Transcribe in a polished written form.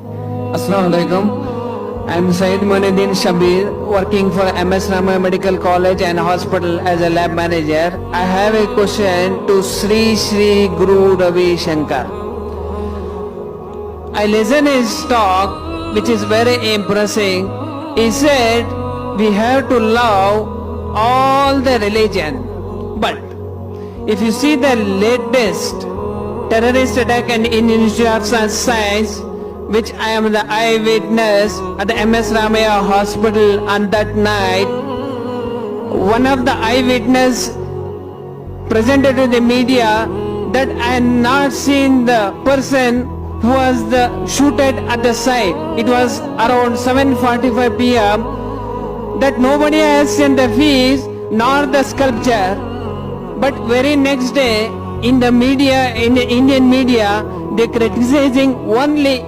Assalamu alaikum. I am Syed Moinuddin Shabir, working for MS Ramaya Medical College and Hospital as a lab manager. I have a question to Sri Guru Ravi Shankar. I listened his talk, which is very impressive. He said we have to love all the religion, but if you see the latest terrorist attack and in Institute of Science, which I am the eyewitness at the MS Ramaya Hospital on that night, one of the eyewitness presented to the media that I had not seen the person who was shooted at the site. It was around 7:45 p.m. that nobody has seen the face nor the sculpture. But very next day in the media, in the Indian media, they criticizing only